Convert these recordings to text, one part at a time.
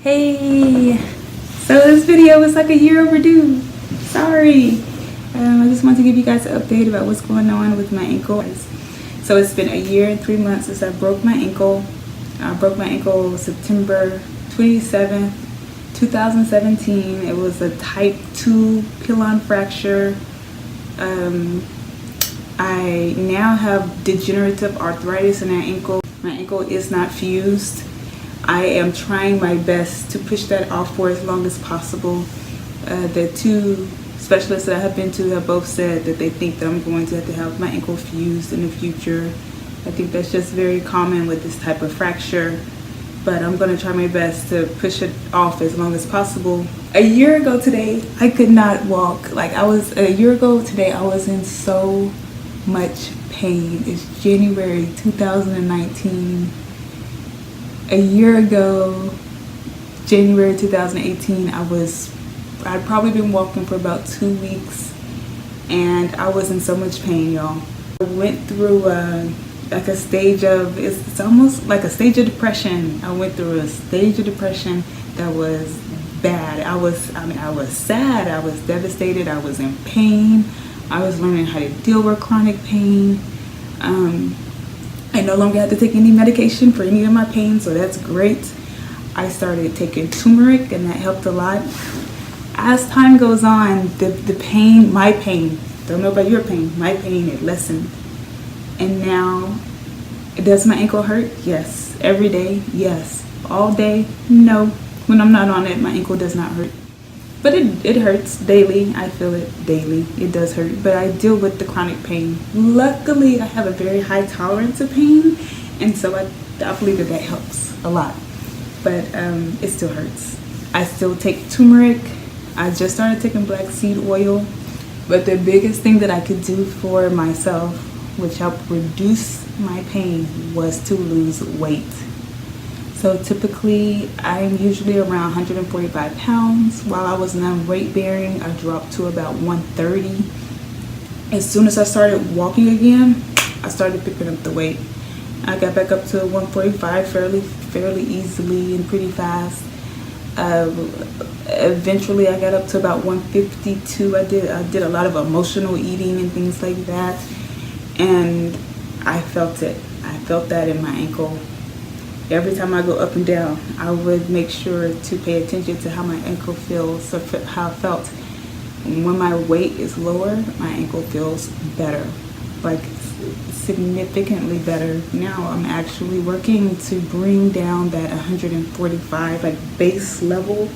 Hey, so this video was like a year overdue. Sorry. I just want to give you guys an update about what's going on with my ankle. So it's been a year and 3 months since I broke my ankle. I broke my ankle September 27th, 2017. It was a type 2 Pilon fracture. I now have degenerative arthritis in that ankle. My ankle is not fused. I am trying my best to push that off for as long as possible. The two specialists that I have been to have both said that they think that I'm going to have my ankle fused in the future. I think that's just very common with this type of fracture, but I'm going to try my best to push it off as long as possible. A year ago today, I could not walk. A year ago today, I was in so much pain. It's January 2019. A year ago, January 2018, I'd probably been walking for about 2 weeks, and I was in so much pain, y'all. I went through it's almost like a stage of depression. I went through a stage of depression that was bad. I was sad, I was devastated, I was in pain. I was learning how to deal with chronic pain. I no longer had to take any medication for any of my pain, so that's great. I started taking turmeric, and that helped a lot. As time goes on, the pain, my pain, don't know about your pain, my pain, it lessened. And now, does my ankle hurt? Yes. Every day? Yes. All day? No. When I'm not on it, my ankle does not hurt. But it hurts daily. I feel it daily. It does hurt. But I deal with the chronic pain. Luckily, I have a very high tolerance of pain. And so I believe that helps a lot. But it still hurts. I still take turmeric. I just started taking black seed oil. But the biggest thing that I could do for myself, which helped reduce my pain, was to lose weight. So typically, I'm usually around 145 pounds. While I was non-weight bearing, I dropped to about 130. As soon as I started walking again, I started picking up the weight. I got back up to 145 fairly easily and pretty fast. Eventually, I got up to about 152. I did a lot of emotional eating and things like that, and I felt it. I felt that in my ankle. Every time I go up and down, I would make sure to pay attention to how my ankle feels, or how it felt. When my weight is lower, my ankle feels better, like significantly better. Now I'm actually working to bring down that 145 base level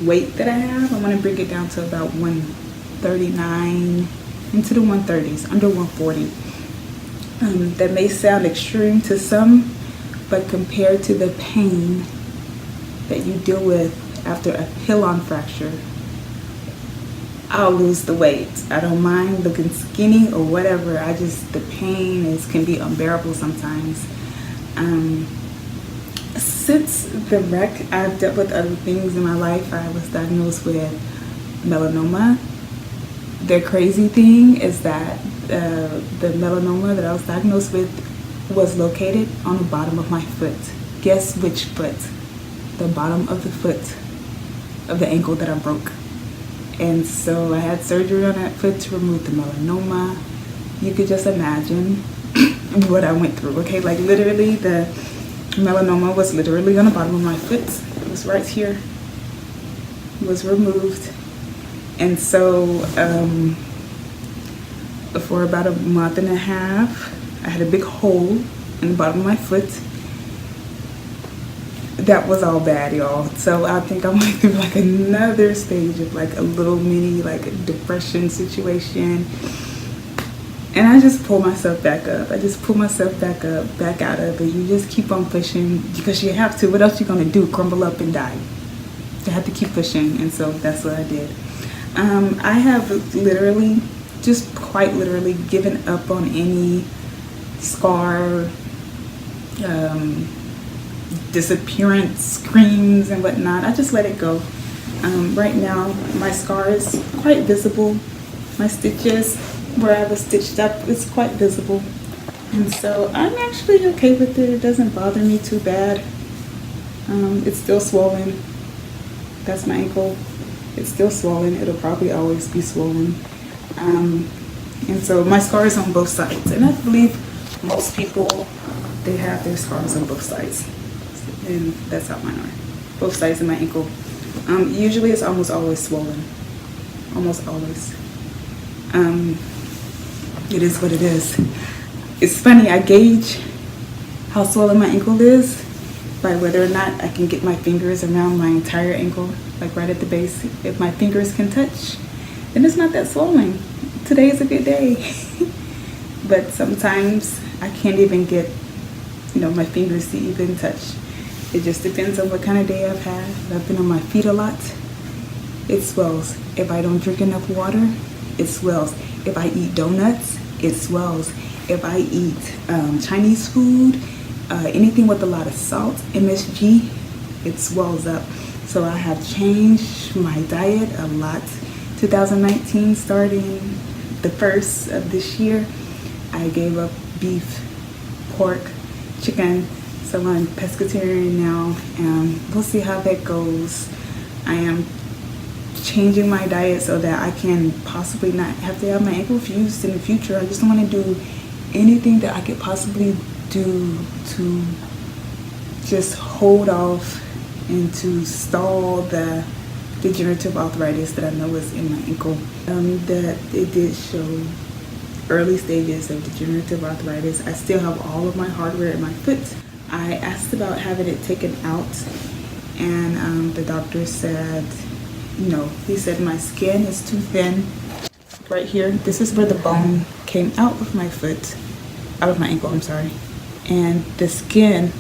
weight that I have. I want to bring it down to about 139, into the 130s, under 140. That may sound extreme to some, but compared to the pain that you deal with after a Pilon fracture, I'll lose the weight. I don't mind looking skinny or whatever. The pain can be unbearable sometimes. Since the wreck, I've dealt with other things in my life. I was diagnosed with melanoma. The crazy thing is that the melanoma that I was diagnosed with was located on the bottom of my foot. Guess which foot? The bottom of the foot of the ankle that I broke. And so I had surgery on that foot to remove the melanoma. You could just imagine what I went through, okay? Like literally, the melanoma was literally on the bottom of my foot. It was right here. It was removed. And so for about a month and a half, I had a big hole in the bottom of my foot. That was all bad, y'all. So I think I went through like another stage of like a little mini depression situation. And I just pulled myself back up. I just pulled myself back up, back out of it. You just keep on pushing because you have to. What else you gonna do? Crumble up and die? You have to keep pushing, and so that's what I did. I have literally, just quite literally, given up on any scar, disappearance screams and whatnot. I just let it go. Right now, my scar is quite visible. My stitches, where I was stitched up, is quite visible. And so I'm actually okay with it. It doesn't bother me too bad. It's still swollen. That's my ankle. It's still swollen. It'll probably always be swollen. And so my scar is on both sides. And I believe most people, they have their scars on both sides. And that's how mine are. Both sides of my ankle. Usually it's almost always swollen. Almost always. It is what it is. It's funny, I gauge how swollen my ankle is by whether or not I can get my fingers around my entire ankle, like right at the base. If my fingers can touch, then it's not that swollen. Today is a good day. But sometimes I can't even get, my fingers to even touch. It just depends on what kind of day I've had. If I've been on my feet a lot, it swells. If I don't drink enough water, it swells. If I eat donuts, it swells. If I eat Chinese food, anything with a lot of salt, MSG, it swells up. So I have changed my diet a lot. 2019, starting the 1st of this year, I gave up beef, pork, chicken. So I'm pescatarian now, and we'll see how that goes. I am changing my diet so that I can possibly not have to have my ankle fused in the future. I just don't want to do anything that I could possibly do to just hold off and to stall the degenerative arthritis that I know is in my ankle. That it did show early stages of degenerative arthritis. I still have all of my hardware in my foot. I asked about having it taken out, and the doctor said, no. He said my skin is too thin. Right here, this is where the bone came out of my foot, out of my ankle, I'm sorry. And this skin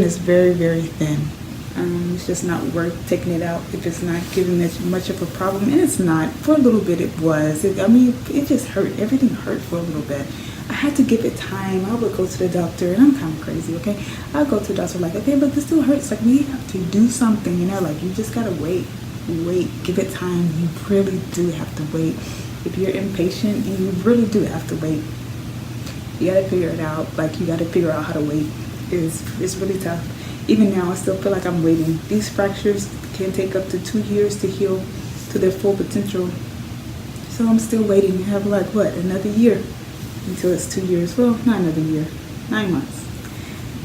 is very, very thin. It's just not worth taking it out if it's not giving it much of a problem. And it's not. For a little bit it was. It just hurt. Everything hurt for a little bit. I had to give it time. I would go to the doctor, and I'm kind of crazy, okay? I'll go to the doctor like, okay, but this still hurts. Like, we have to do something, like, you just gotta wait, give it time. You really do have to wait. If you're impatient, you really do have to wait. You gotta figure it out. Like, you gotta figure out how to wait. It's really tough. Even now, I still feel like I'm waiting. These fractures can take up to 2 years to heal to their full potential. So I'm still waiting. I have like, what, another year until it's 2 years. Well, not another year, 9 months.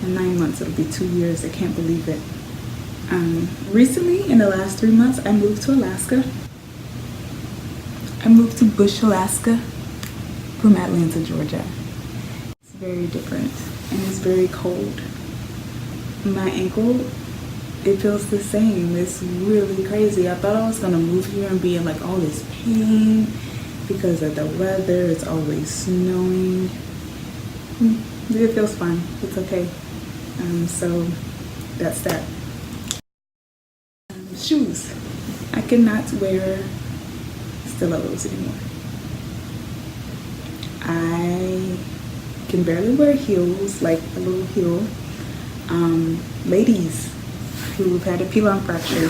In 9 months, it'll be 2 years. I can't believe it. Recently, in the last 3 months, I moved to Alaska. I moved to Bush, Alaska from Atlanta, Georgia. It's very different, and it's very cold. My ankle, it feels the same. It's really crazy. I thought I was gonna move here and be in like all this pain because of the weather. It's always snowing. It feels fine. It's okay. So that's that. Shoes. I cannot wear stilettos anymore. I can barely wear heels, like a little heel. Ladies who've had a Pilon fracture,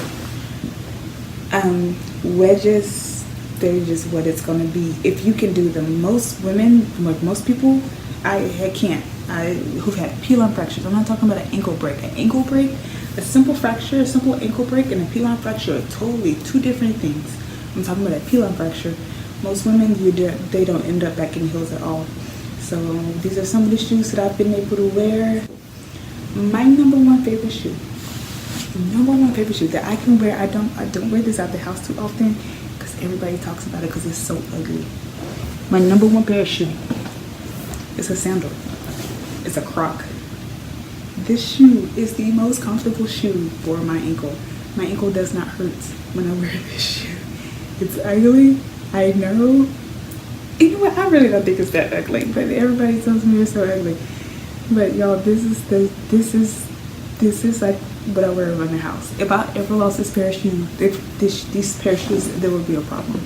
wedges, they're just what it's gonna be. If you can do them, most women, like most people, I can't. Who've had Pilon fractures. I'm not talking about an ankle break. An ankle break, a simple fracture, a simple ankle break, and a Pilon fracture are totally two different things. I'm talking about a Pilon fracture. Most women, they don't end up back in heels at all. So these are some of the shoes that I've been able to wear. My number one favorite shoe that I can wear. I don't wear this out the house too often because everybody talks about it because it's so ugly. My number one pair of shoe is a sandal. It's a Croc. This shoe is the most comfortable shoe for my ankle. My ankle does not hurt when I wear this shoe. It's ugly, I know. You know what? I really don't think it's that ugly, but everybody tells me it's so ugly. But y'all, this is like what I wear around the house. If I ever lost this pair of shoes, these pair of shoes, there would be a problem.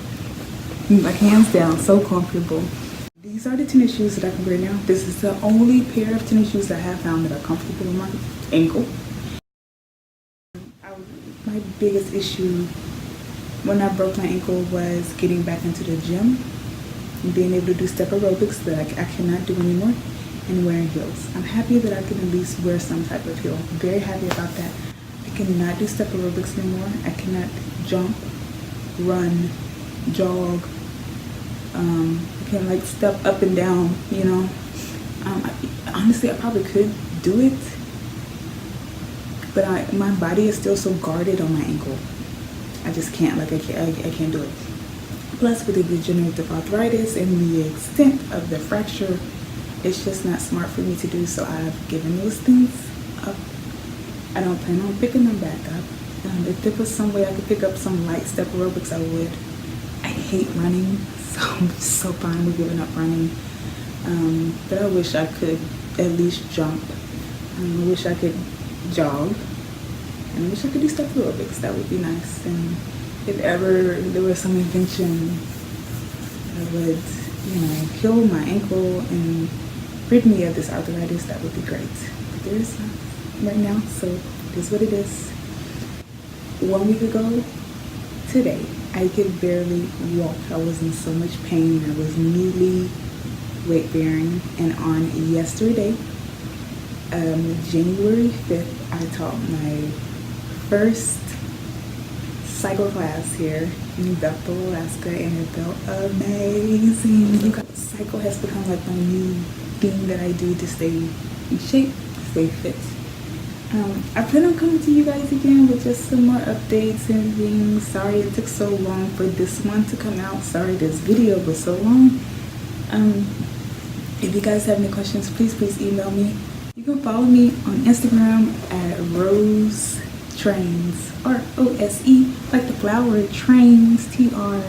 Like hands down, so comfortable. These are the tennis shoes that I can wear now. This is the only pair of tennis shoes I have found that are comfortable with my ankle. My biggest issue when I broke my ankle was getting back into the gym and being able to do step aerobics that I cannot do anymore, and wearing heels. I'm happy that I can at least wear some type of heel. I'm very happy about that. I cannot do step aerobics anymore. I cannot jump, run, jog. I can't like step up and down, you know. Honestly, I probably could do it, but my body is still so guarded on my ankle. I just can't, like, I can't do it. Plus, with the degenerative arthritis and the extent of the fracture, it's just not smart for me to do, so I've given those things up. I don't plan on picking them back up. If there was some way I could pick up some light step aerobics, I would. I hate running, so I'm so fine with giving up running. But I wish I could at least jump. I wish I could jog. And I wish I could do step aerobics. That would be nice. And if ever there was some invention that would, you know, heal my ankle and rid me of this arthritis, that would be great. But there is not right now, so it is what it is. 1 week ago today, I could barely walk. I was in so much pain. I was newly weight bearing, and on yesterday, January 5th, I taught my first cycle class here in Bethel, Alaska, and it felt amazing. Cycle has become like my new thing that I do to stay in shape, stay fit. I plan on coming to you guys again with just some more updates and things. Sorry it took so long for this one to come out. Sorry this video was so long. If you guys have any questions, please email me. You can follow me on Instagram at Rose Trains, ROSE, like the flower, Trains, TRAINS.